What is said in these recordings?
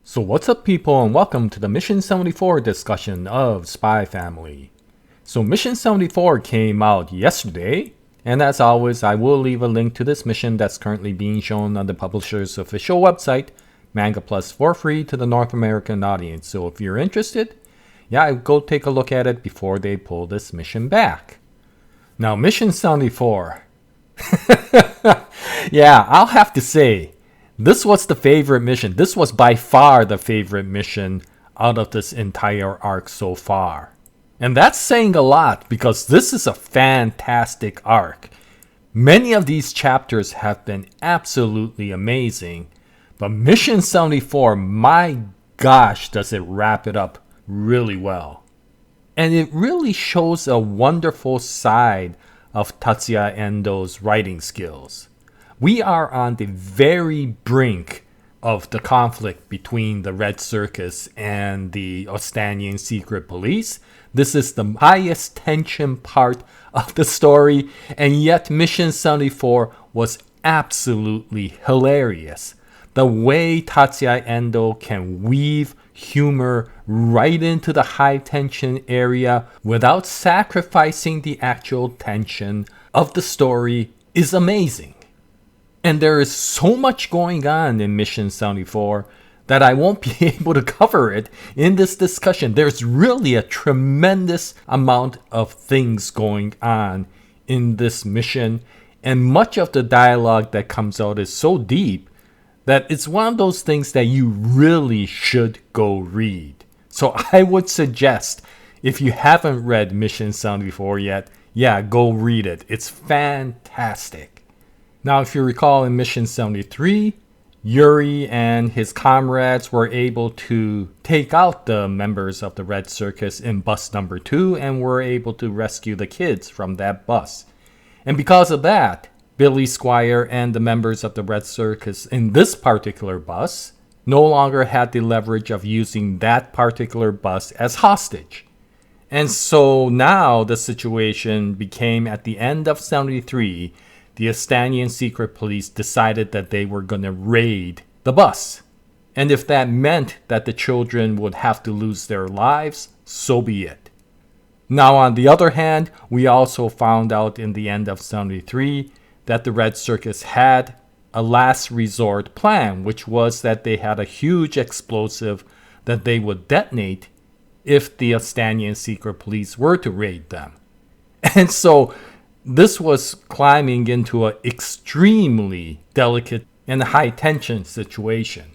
So what's up people, and welcome to the Mission 74 discussion of Spy Family. So Mission 74 came out yesterday, and as always I will leave a link to this mission that's currently being shown on the publisher's official website, Manga Plus, for free to the North American audience. So if you're interested, go take a look at it before they pull this mission back. Now Mission 74. I'll have to say, this was the favorite mission. This was by far the favorite mission out of this entire arc so far. And that's saying a lot because this is a fantastic arc. Many of these chapters have been absolutely amazing. But Mission 74, my gosh, does it wrap it up really well. And it really shows a wonderful side of Tatsuya Endo's writing skills. We are on the very brink of the conflict between the Red Circus and the Ostanian secret police. This is the highest tension part of the story, and yet Mission 74 was absolutely hilarious. The way Tatsuya Endo can weave humor right into the high tension area without sacrificing the actual tension of the story is amazing. And there is so much going on in Mission 74 that I won't be able to cover it in this discussion. There's really a tremendous amount of things going on in this mission, and much of the dialogue that comes out is so deep that it's one of those things that you really should go read. So I would suggest, if you haven't read Mission 74 yet, go read it. It's fantastic. Now, if you recall in Mission 73, Yuri and his comrades were able to take out the members of the Red Circus in bus number 2 and were able to rescue the kids from that bus. And because of that, Billy Squire and the members of the Red Circus in this particular bus no longer had the leverage of using that particular bus as hostage. And so now the situation became, at the end of 73, the Ostanian secret police decided that they were going to raid the bus. And if that meant that the children would have to lose their lives, so be it. Now, on the other hand, we also found out in the end of 73 that the Red Circus had a last resort plan, which was that they had a huge explosive that they would detonate if the Ostanian secret police were to raid them. And so this was climbing into an extremely delicate and high-tension situation.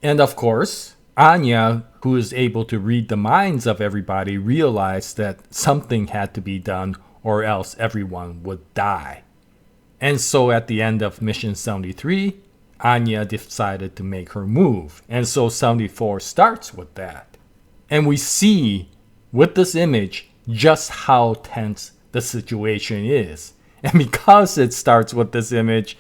And of course, Anya, who is able to read the minds of everybody, realized that something had to be done or else everyone would die. And so at the end of Mission 73, Anya decided to make her move. And so 74 starts with that. And we see with this image just how tense the situation is. And because it starts with this image,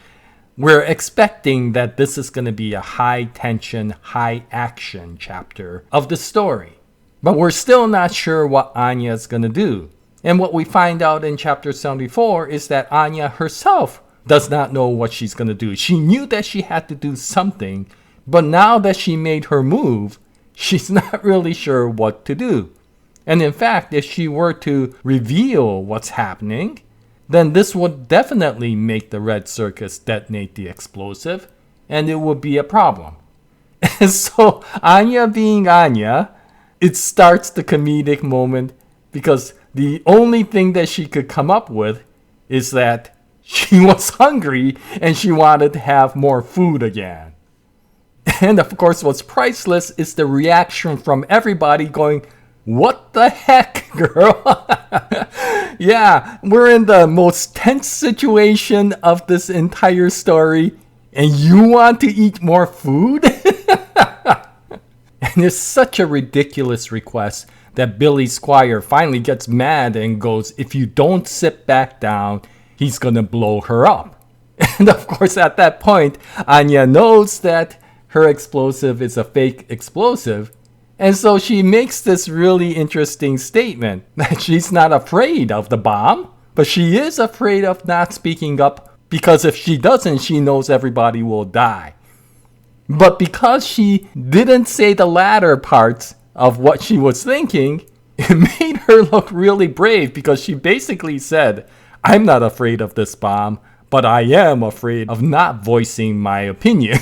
we're expecting that this is going to be a high tension, high action chapter of the story. But we're still not sure what Anya is going to do. And what we find out in chapter 74 is that Anya herself does not know what she's going to do. She knew that she had to do something, but now that she made her move, she's not really sure what to do. And in fact, if she were to reveal what's happening, then this would definitely make the Red Circus detonate the explosive, and it would be a problem. And so, Anya being Anya, it starts the comedic moment because the only thing that she could come up with is that she was hungry and she wanted to have more food again. And of course, what's priceless is the reaction from everybody going, "What the heck, girl?" We're in the most tense situation of this entire story, and you want to eat more food? And it's such a ridiculous request that Billy Squire finally gets mad and goes, "If you don't sit back down, he's gonna blow her up." And of course, at that point, Anya knows that her explosive is a fake explosive. And so she makes this really interesting statement that she's not afraid of the bomb, but she is afraid of not speaking up because if she doesn't, she knows everybody will die. But because she didn't say the latter parts of what she was thinking, it made her look really brave because she basically said, I'm not afraid of this bomb, but I am afraid of not voicing my opinion.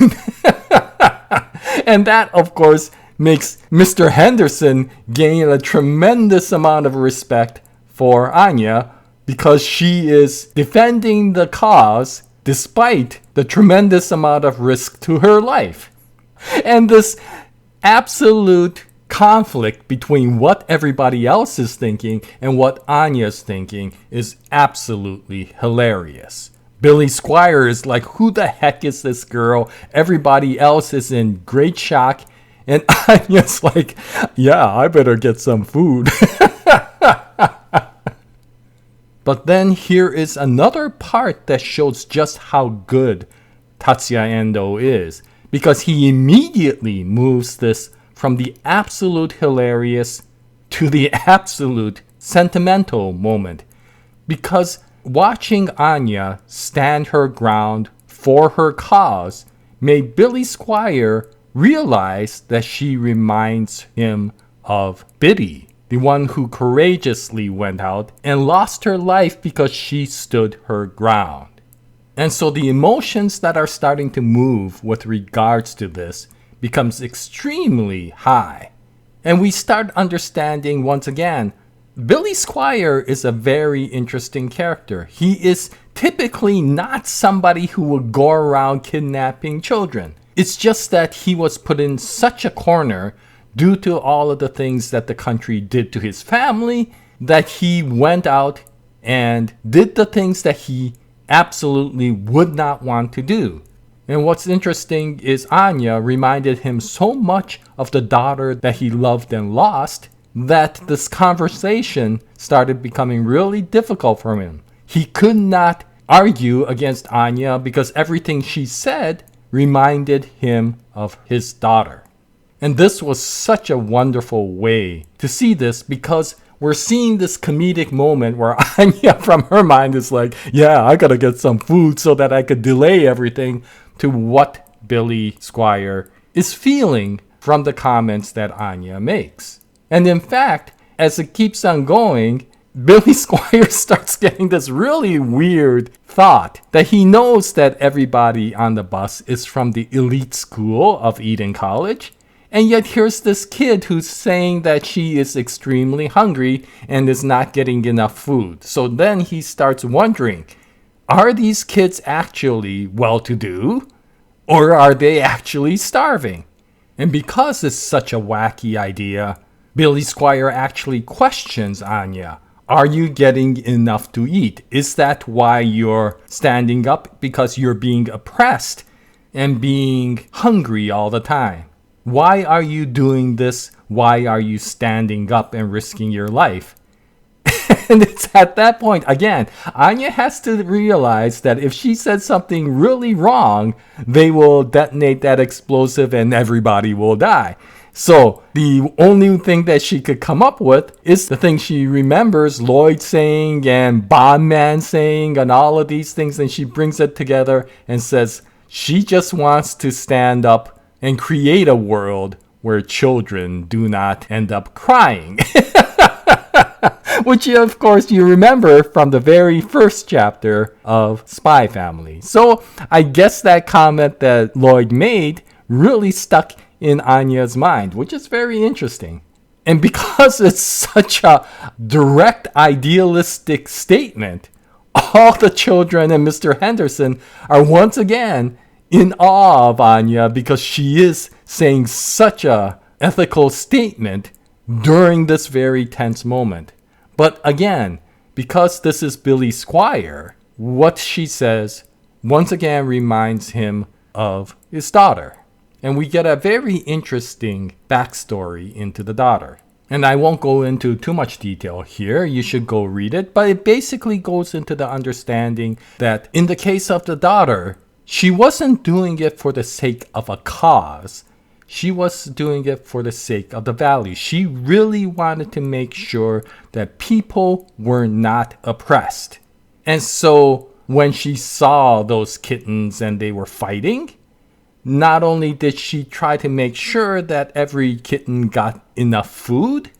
And that, of course, makes Mr. Henderson gain a tremendous amount of respect for Anya because she is defending the cause despite the tremendous amount of risk to her life. And this absolute conflict between what everybody else is thinking and what Anya's thinking is absolutely hilarious. Billy Squire is like, who the heck is this girl? Everybody else is in great shock. And Anya's like, yeah, I better get some food. But then here is another part that shows just how good Tatsuya Endo is, because he immediately moves this from the absolute hilarious to the absolute sentimental moment. Because watching Anya stand her ground for her cause made Billy Squire realize that she reminds him of Biddy, the one who courageously went out and lost her life because she stood her ground. And so the emotions that are starting to move with regards to this becomes extremely high. And we start understanding once again, Billy Squire is a very interesting character. He is typically not somebody who would go around kidnapping children. It's just that he was put in such a corner due to all of the things that the country did to his family that he went out and did the things that he absolutely would not want to do. And what's interesting is Anya reminded him so much of the daughter that he loved and lost that this conversation started becoming really difficult for him. He could not argue against Anya because everything she said reminded him of his daughter. And this was such a wonderful way to see this because we're seeing this comedic moment where Anya from her mind is like, yeah, I gotta get some food so that I could delay everything, to what Billy Squire is feeling from the comments that Anya makes. And in fact, as it keeps on going, Billy Squire starts getting this really weird thought that he knows that everybody on the bus is from the elite school of Eden College. And yet here's this kid who's saying that she is extremely hungry and is not getting enough food. So then he starts wondering, are these kids actually well-to-do? Or are they actually starving? And because it's such a wacky idea, Billy Squire actually questions Anya. Are you getting enough to eat? Is that why you're standing up? Because you're being oppressed and being hungry all the time. Why are you doing this? Why are you standing up and risking your life? And it's at that point, again, Anya has to realize that if she said something really wrong, they will detonate that explosive and everybody will die. So the only thing that she could come up with is the thing she remembers Lloyd saying and Bomb Man saying and all of these things. And she brings it together and says she just wants to stand up and create a world where children do not end up crying. Which, of course, you remember from the very first chapter of Spy Family. So I guess that comment that Lloyd made really stuck in Anya's mind, which is very interesting. And because it's such a direct, idealistic statement, all the children and Mr. Henderson are once again in awe of Anya because she is saying such a ethical statement during this very tense moment. But again, because this is Billy Squire, what she says once again reminds him of his daughter. And we get a very interesting backstory into the daughter. And I won't go into too much detail here. You should go read it. But it basically goes into the understanding that in the case of the daughter, she wasn't doing it for the sake of a cause. She was doing it for the sake of the values. She really wanted to make sure that people were not oppressed. And so when she saw those kittens and they were fighting, not only did she try to make sure that every kitten got enough food,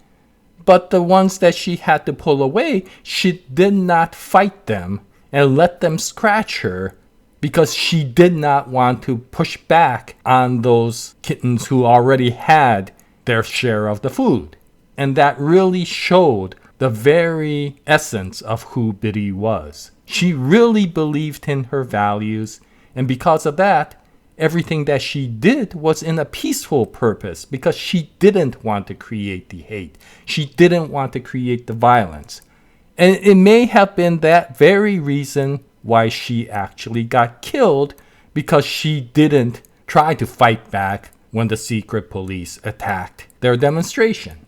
but the ones that she had to pull away, she did not fight them and let them scratch her because she did not want to push back on those kittens who already had their share of the food. And that really showed the very essence of who Biddy was. She really believed in her values, and because of that, everything that she did was in a peaceful purpose because she didn't want to create the hate. She didn't want to create the violence. And it may have been that very reason why she actually got killed, because she didn't try to fight back when the secret police attacked their demonstration.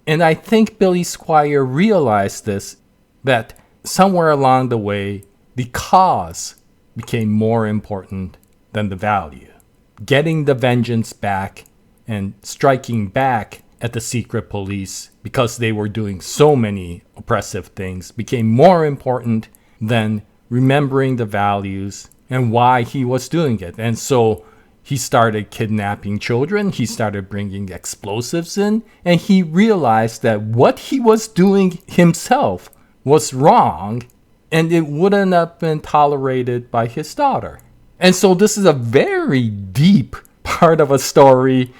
And I think Billy Squier realized this, that somewhere along the way, the cause became more important than the value. Getting the vengeance back and striking back at the secret police because they were doing so many oppressive things became more important than remembering the values and why he was doing it. And so he started kidnapping children, he started bringing explosives in, and he realized that what he was doing himself was wrong, and it wouldn't have been tolerated by his daughter. And so this is a very deep part of a story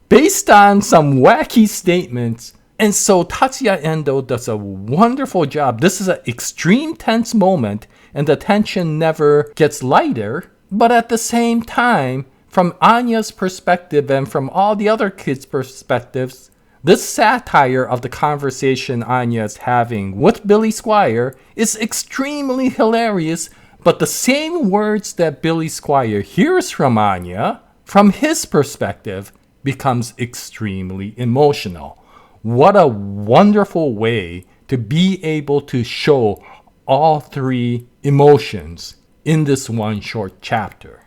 based on some wacky statements. And so Tatsuya Endo does a wonderful job. This is an extreme tense moment, and the tension never gets lighter. But at the same time, from Anya's perspective and from all the other kids' perspectives, this satire of the conversation Anya is having with Billy Squier is extremely hilarious, but the same words that Billy Squier hears from Anya, from his perspective, becomes extremely emotional. What a wonderful way to be able to show all three emotions in this one short chapter.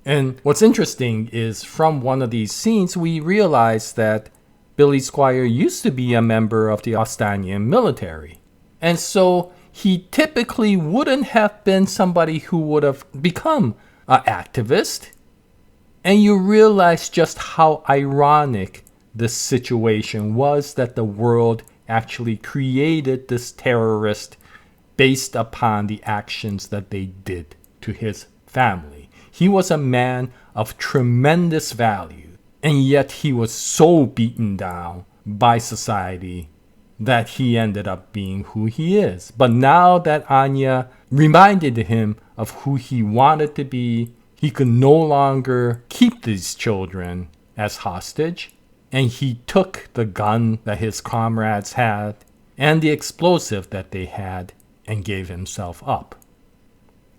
And what's interesting is from one of these scenes, we realize that Billy Squier used to be a member of the Austanian military. And so he typically wouldn't have been somebody who would have become an activist. And you realize just how ironic this situation was, that the world actually created this terrorist based upon the actions that they did to his family. He was a man of tremendous value, and yet he was so beaten down by society that he ended up being who he is. But now that Anya reminded him of who he wanted to be, he could no longer keep these children as hostage, and he took the gun that his comrades had and the explosive that they had and gave himself up.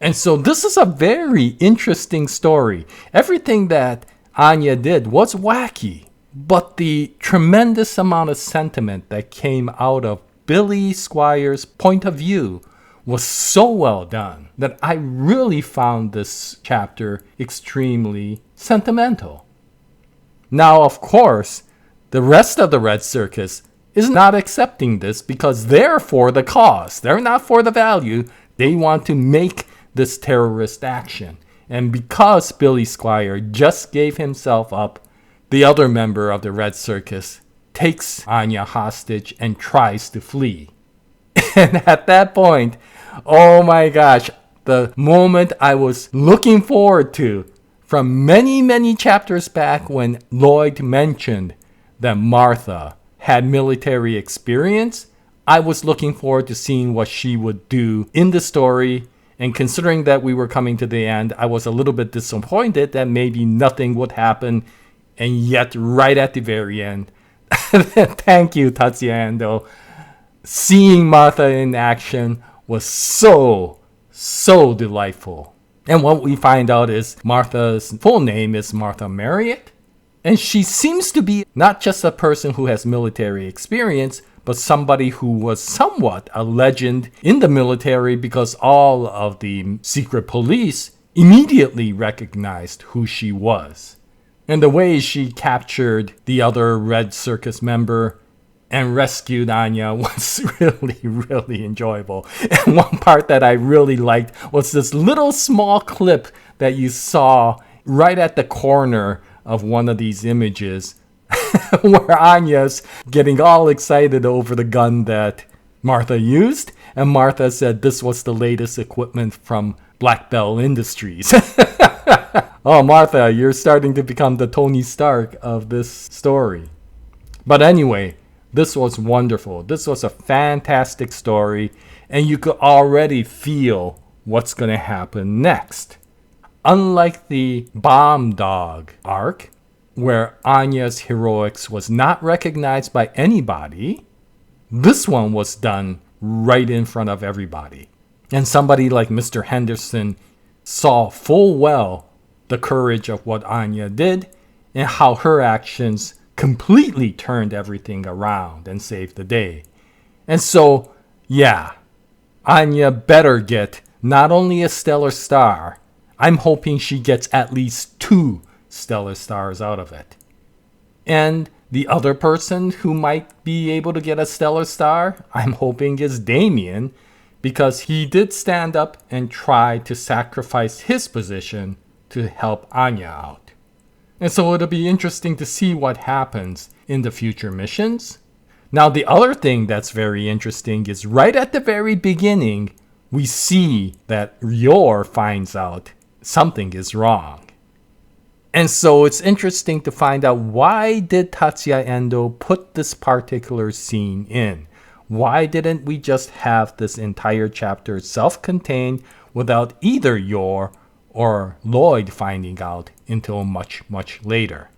And so this is a very interesting story. Everything that Anya did was wacky, but the tremendous amount of sentiment that came out of Billy Squier's point of view was so well done that I really found this chapter extremely sentimental. Now, of course, the rest of the Red Circus is not accepting this because they're for the cause. They're not for the value. They want to make this terrorist action. And because Billy Squier just gave himself up, the other member of the Red Circus takes Anya hostage and tries to flee. And at that point, oh my gosh, the moment I was looking forward to from many, many chapters back when Lloyd mentioned that Martha had military experience, I was looking forward to seeing what she would do in the story. And considering that we were coming to the end, I was a little bit disappointed that maybe nothing would happen. And yet, right at the very end, thank you, Tatsuya Endo, seeing Martha in action was so delightful. And what we find out is Martha's full name is Martha Marriott. And she seems to be not just a person who has military experience, but somebody who was somewhat a legend in the military because all of the secret police immediately recognized who she was. And the way she captured the other Red Circus member and rescued Anya was really enjoyable. And one part that I really liked was this little small clip that you saw right at the corner of one of these images where Anya's getting all excited over the gun that Martha used. And Martha said this was the latest equipment from Black Bell Industries. Oh, Martha, you're starting to become the Tony Stark of this story. But anyway, this was wonderful. This was a fantastic story, and you could already feel what's going to happen next. Unlike the Bomb Dog arc, where Anya's heroics was not recognized by anybody, this one was done right in front of everybody. And somebody like Mr. Henderson saw full well the courage of what Anya did and how her actions completely turned everything around and saved the day. And so, yeah, Anya better get not only a stellar star, I'm hoping she gets at least 2 stellar stars out of it. And the other person who might be able to get a stellar star, I'm hoping is Damien, because he did stand up and try to sacrifice his position to help Anya out. And so it'll be interesting to see what happens in the future missions. Now, the other thing that's very interesting is right at the very beginning, we see that Yor finds out something is wrong. And so it's interesting to find out, why did Tatsuya Endo put this particular scene in? Why didn't we just have this entire chapter self-contained without either Yor or Lloyd finding out until much, much later?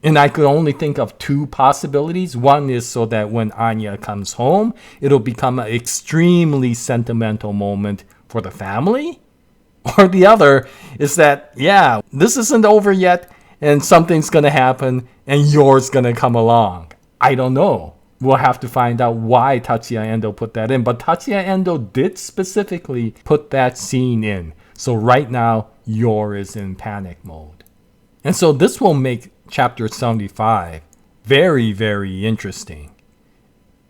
And I could only think of 2 possibilities. One is so that when Anya comes home, it'll become an extremely sentimental moment for the family. Or the other is that, yeah, this isn't over yet and something's going to happen and Yor's going to come along. I don't know. We'll have to find out why Tatsuya Endo put that in. But Tatsuya Endo did specifically put that scene in. So right now, Yor is in panic mode. And so this will make chapter 75 very, very interesting.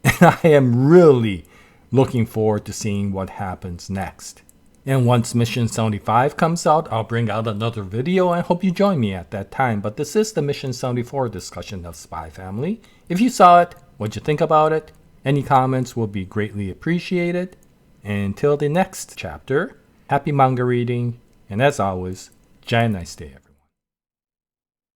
And I am really looking forward to seeing what happens next. And once Mission 75 comes out, I'll bring out another video and hope you join me at that time. But this is the Mission 74 discussion of Spy Family. If you saw it, what'd you think about it? Any comments will be greatly appreciated. And until the next chapter, happy manga reading. And as always, Jaya, nice day, everyone.